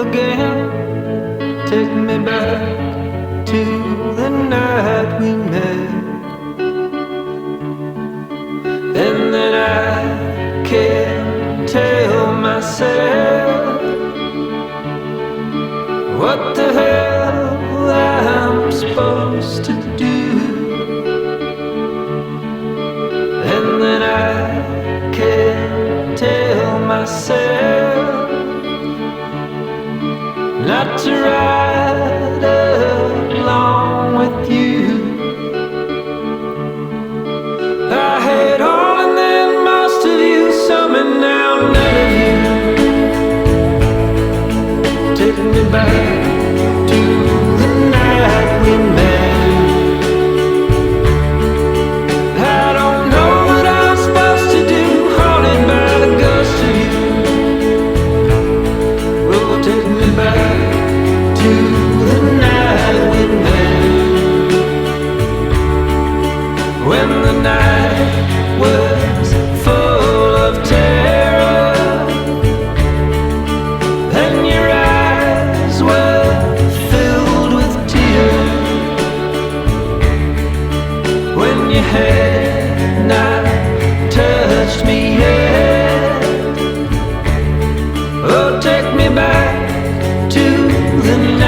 again. Take me back to the night we met. And then I can't tell myself what the hell I'm supposed to do. And then I can't tell myself not to ride along with you. I had all and then most of you, some and now none of you. Take me back to the night we met. I don't know what I'm supposed to do, haunted by the ghost of you. Oh, take me back to the night we met. When the night was full of terror and your eyes were filled with tears. When you had not touched me yet. Oh, take me back to the night.